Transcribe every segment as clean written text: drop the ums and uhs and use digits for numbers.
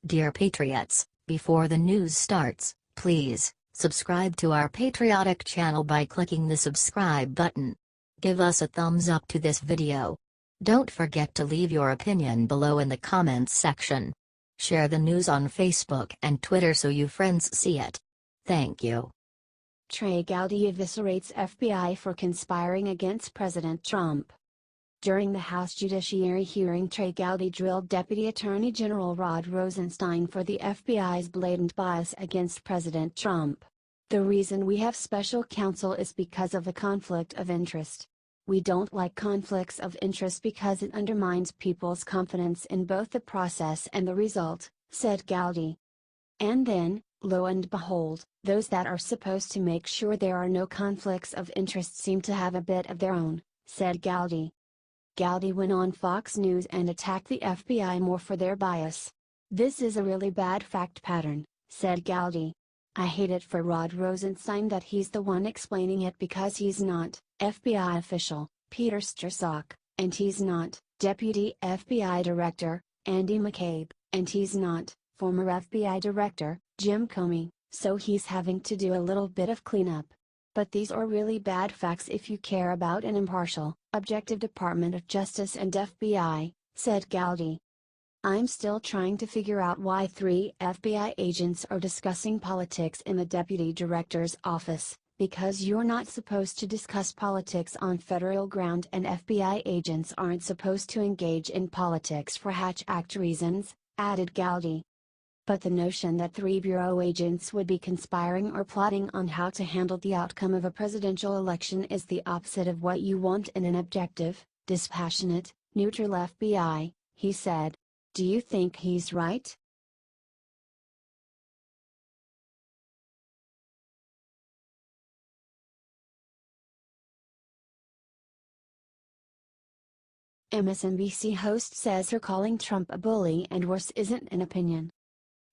Dear Patriots, before the news starts, please subscribe to our patriotic channel by clicking the subscribe button. Give us a thumbs up to this video. Don't forget to leave your opinion below in the comments section. Share the news on Facebook and Twitter so you friends see it. Thank you. Trey Gowdy eviscerates FBI for conspiring against President Trump. During the House Judiciary hearing, Trey Gowdy drilled Deputy Attorney General Rod Rosenstein for the FBI's blatant bias against President Trump. The reason we have special counsel is because of a conflict of interest. We don't like conflicts of interest because it undermines people's confidence in both the process and the result, said Gowdy. And then, lo and behold, those that are supposed to make sure there are no conflicts of interest seem to have a bit of their own, said Gowdy. Gowdy went on Fox News and attacked the FBI more for their bias. This is a really bad fact pattern, said Gowdy. I hate it for Rod Rosenstein that he's the one explaining it because he's not FBI official, Peter Strzok, and he's not Deputy FBI Director, Andy McCabe, and he's not former FBI Director, Jim Comey, so he's having to do a little bit of cleanup. But these are really bad facts if you care about an impartial, objective Department of Justice and FBI, said Gowdy. I'm still trying to figure out why 3 FBI agents are discussing politics in the Deputy Director's office, because you're not supposed to discuss politics on federal ground and FBI agents aren't supposed to engage in politics for Hatch Act reasons, added Gowdy. But the notion that 3 bureau agents would be conspiring or plotting on how to handle the outcome of a presidential election is the opposite of what you want in an objective, dispassionate, neutral FBI, he said. Do you think he's right? MSNBC host says her calling Trump a bully and worse isn't an opinion.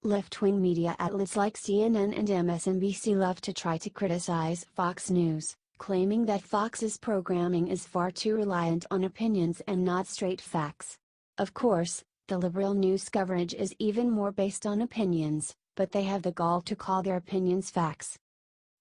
Left-wing media outlets like CNN and MSNBC love to try to criticize Fox News, claiming that Fox's programming is far too reliant on opinions and not straight facts. Of course, the liberal news coverage is even more based on opinions, but they have the gall to call their opinions facts.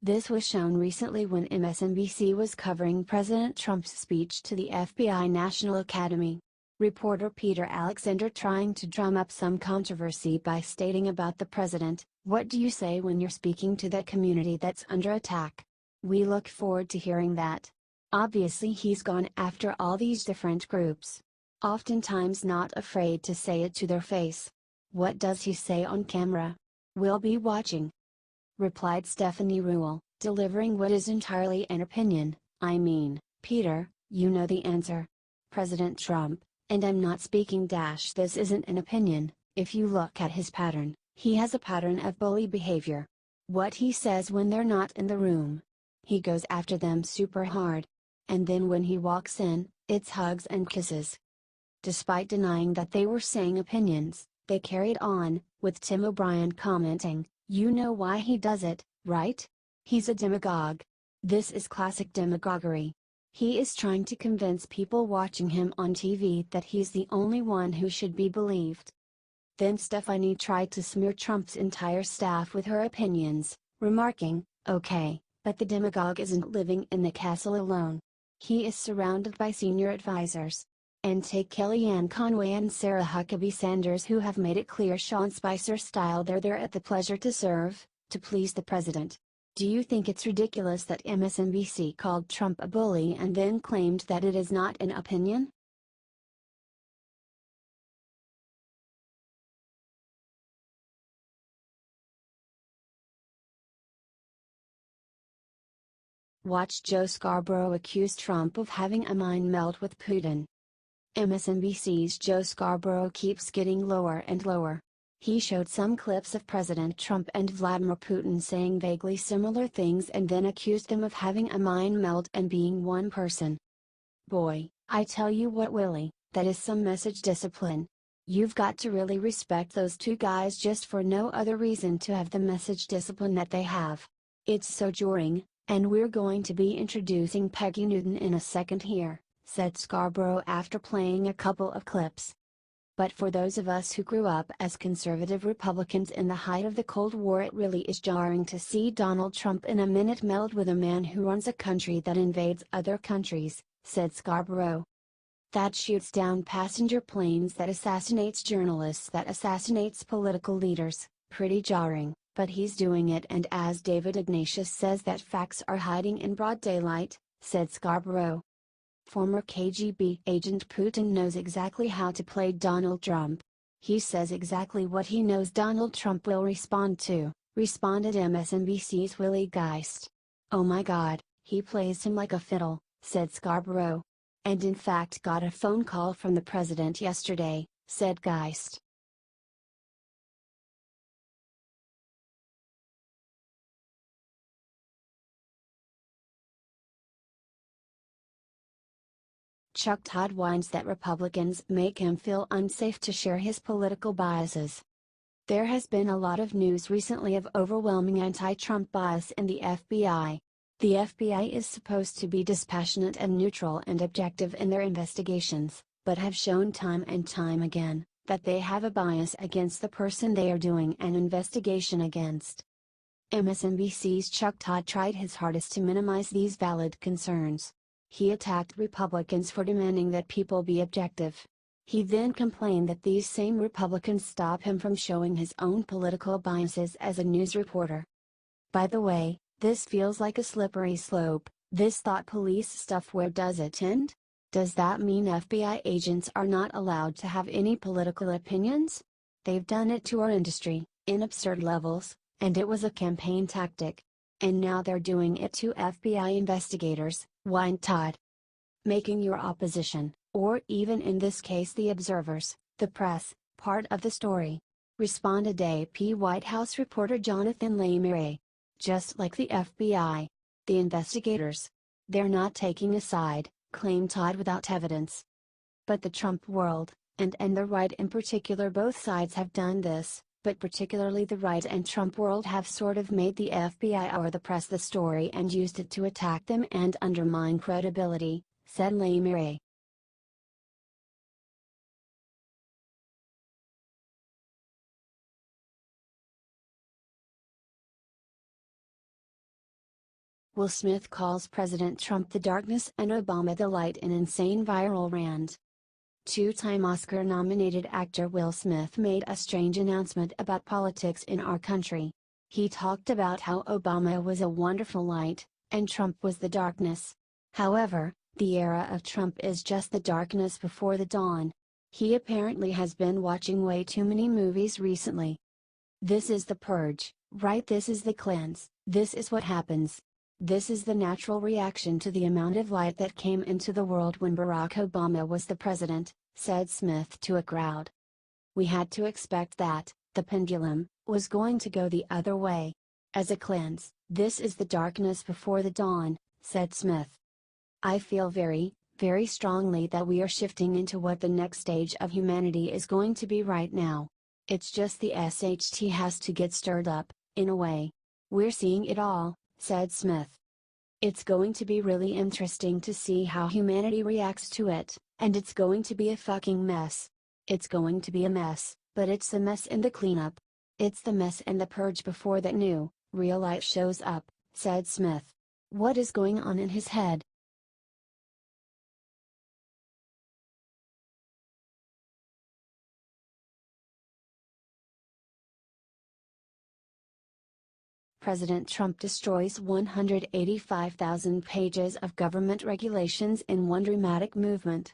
This was shown recently when MSNBC was covering President Trump's speech to the FBI National Academy. Reporter Peter Alexander trying to drum up some controversy by stating about the president, "What do you say when you're speaking to that community that's under attack? We look forward to hearing that." Obviously he's gone after all these different groups. Oftentimes not afraid to say it to their face. What does he say on camera? We'll be watching, replied Stephanie Ruhle, delivering what is entirely an opinion. I mean, Peter, you know the answer. President Trump, and I'm not speaking this isn't an opinion, if you look at his pattern, he has a pattern of bully behavior. What he says when they're not in the room. He goes after them super hard. And then when he walks in, it's hugs and kisses. Despite denying that they were saying opinions, they carried on, with Tim O'Brien commenting, "You know why he does it, right? He's a demagogue. This is classic demagoguery. He is trying to convince people watching him on TV that he's the only one who should be believed." Then Stephanie tried to smear Trump's entire staff with her opinions, remarking, "Okay, but the demagogue isn't living in the castle alone. He is surrounded by senior advisors. And take Kellyanne Conway and Sarah Huckabee Sanders, who have made it clear Sean Spicer style they're there at the pleasure to serve, to please the president. Do you think it's ridiculous that MSNBC called Trump a bully and then claimed that it is not an opinion?" Watch Joe Scarborough accuse Trump of having a mind meld with Putin. MSNBC's Joe Scarborough keeps getting lower and lower. He showed some clips of President Trump and Vladimir Putin saying vaguely similar things and then accused them of having a mind meld and being one person. Boy, I tell you what, Willie, that is some message discipline. You've got to really respect those two guys just for no other reason to have the message discipline that they have. It's so jarring, and we're going to be introducing Peggy Newton in a second here, said Scarborough after playing a couple of clips. But for those of us who grew up as conservative Republicans in the height of the Cold War, it really is jarring to see Donald Trump in a minute meld with a man who runs a country that invades other countries, said Scarborough. That shoots down passenger planes, that assassinates journalists, that assassinates political leaders, pretty jarring, but he's doing it, and as David Ignatius says, that facts are hiding in broad daylight, said Scarborough. Former KGB agent Putin knows exactly how to play Donald Trump. He says exactly what he knows Donald Trump will respond to, responded MSNBC's Willie Geist. Oh my God, he plays him like a fiddle, said Scarborough. And in fact got a phone call from the president yesterday, said Geist. Chuck Todd whines that Republicans make him feel unsafe to share his political biases. There has been a lot of news recently of overwhelming anti-Trump bias in the FBI. The FBI is supposed to be dispassionate and neutral and objective in their investigations, but have shown time and time again that they have a bias against the person they are doing an investigation against. MSNBC's Chuck Todd tried his hardest to minimize these valid concerns. He attacked Republicans for demanding that people be objective. He then complained that these same Republicans stop him from showing his own political biases as a news reporter. By the way, this feels like a slippery slope, this thought police stuff. Where does it end? Does that mean FBI agents are not allowed to have any political opinions? They've done it to our industry, in absurd levels, and it was a campaign tactic. And now they're doing it to FBI investigators, whined Todd. Making your opposition, or even in this case the observers, the press, part of the story, responded AP White House reporter Jonathan Lemire. Just like the FBI. The investigators. They're not taking a side, claimed Todd without evidence. But the Trump world, and the right in particular, both sides have done this, but particularly the right and Trump world have sort of made the FBI or the press the story and used it to attack them and undermine credibility, said Lemire. Will Smith calls President Trump the darkness and Obama the light in insane viral rant. Two-time Oscar-nominated actor Will Smith made a strange announcement about politics in our country. He talked about how Obama was a wonderful light, and Trump was the darkness. However, the era of Trump is just the darkness before the dawn. He apparently has been watching way too many movies recently. This is the purge, right? This is the cleanse, this is what happens. This is the natural reaction to the amount of light that came into the world when Barack Obama was the president, said Smith to a crowd. We had to expect that, the pendulum, was going to go the other way. As a cleanse, this is the darkness before the dawn, said Smith. I feel very, very strongly that we are shifting into what the next stage of humanity is going to be right now. It's just the SHT has to get stirred up, in a way. We're seeing it all, said Smith. It's going to be really interesting to see how humanity reacts to it, and it's going to be a fucking mess. It's going to be a mess, but it's the mess in the cleanup. It's the mess and the purge before that new, real light shows up, said Smith. What is going on in his head? President Trump destroys 185,000 pages of government regulations in one dramatic movement.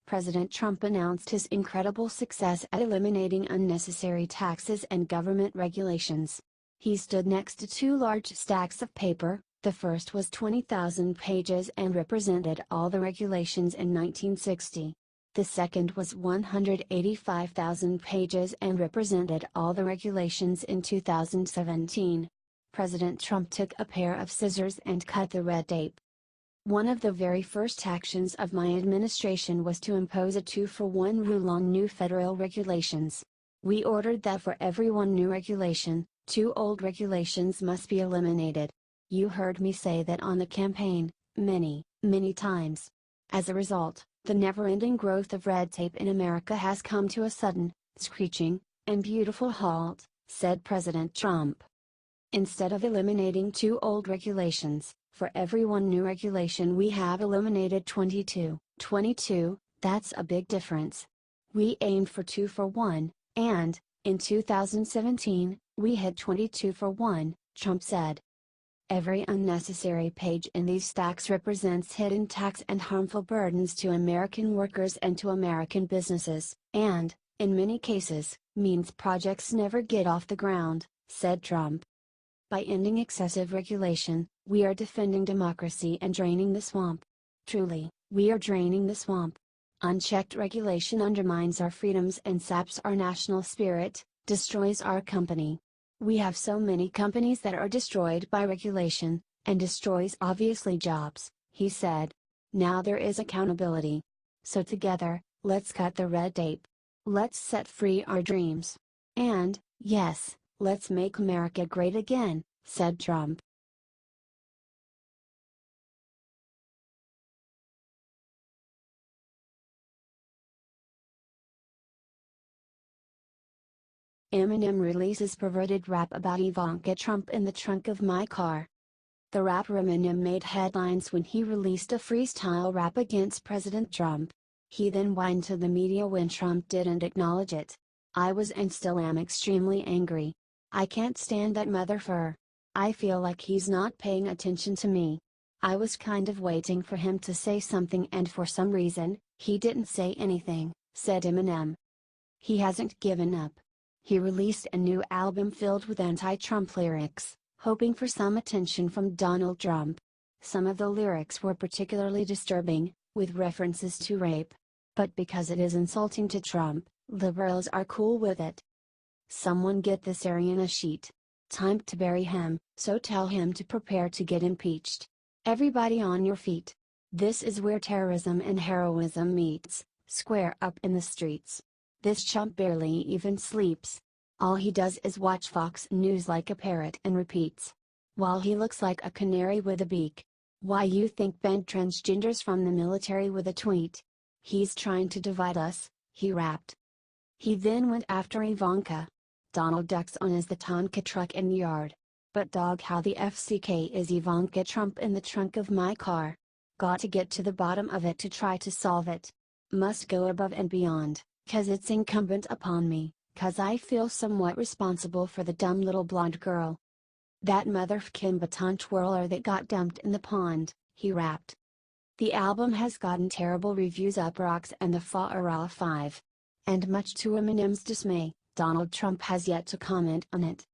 President Trump announced his incredible success at eliminating unnecessary taxes and government regulations. He stood next to two large stacks of paper. The first was 20,000 pages and represented all the regulations in 1960. The second was 185,000 pages and represented all the regulations in 2017. President Trump took a pair of scissors and cut the red tape. One of the very first actions of my administration was to impose a 2-for-1 rule on new federal regulations. We ordered that for every one new regulation, 2 old regulations must be eliminated. You heard me say that on the campaign, many, many times. As a result, The never-ending growth of red tape in America has come to a sudden, screeching, and beautiful halt, said President Trump. Instead of eliminating 2 old regulations, for every 1 new regulation we have eliminated 22. 22, that's a big difference. We aimed for 2 for 1, and, in 2017, we hit 22 for 1, Trump said. Every unnecessary page in these stacks represents hidden tax and harmful burdens to American workers and to American businesses, and, in many cases, means projects never get off the ground, said Trump. By ending excessive regulation, we are defending democracy and draining the swamp. Truly, we are draining the swamp. Unchecked regulation undermines our freedoms and saps our national spirit, destroys our company. We have so many companies that are destroyed by regulation, and destroys obviously jobs, he said. Now there is accountability. So together, let's cut the red tape. Let's set free our dreams. And, yes, let's make America great again, said Trump. Eminem releases perverted rap about Ivanka Trump in the trunk of my car. The rapper Eminem made headlines when he released a freestyle rap against President Trump. He then whined to the media when Trump didn't acknowledge it. I was and still am extremely angry. I can't stand that motherfucker. I feel like he's not paying attention to me. I was kind of waiting for him to say something and for some reason, he didn't say anything, said Eminem. He hasn't given up. He released a new album filled with anti-Trump lyrics, hoping for some attention from Donald Trump. Some of the lyrics were particularly disturbing, with references to rape. But because it is insulting to Trump, liberals are cool with it. Someone get this Aryan a sheet. Time to bury him, so tell him to prepare to get impeached. Everybody on your feet. This is where terrorism and heroism meets, square up in the streets. This chump barely even sleeps. All he does is watch Fox News like a parrot and repeats. While he looks like a canary with a beak. Why you think banned transgenders from the military with a tweet? He's trying to divide us, he rapped. He then went after Ivanka. Donald ducks on as the Tonka truck in the yard. But dog, how the FCK is Ivanka Trump in the trunk of my car? Got to get to the bottom of it to try to solve it. Must go above and beyond. 'Cause it's incumbent upon me, 'cause I feel somewhat responsible for the dumb little blonde girl. That motherfucking baton twirler that got dumped in the pond, he rapped. The album has gotten terrible reviews up rocks and the Fa-Ra 5. And much to Eminem's dismay, Donald Trump has yet to comment on it.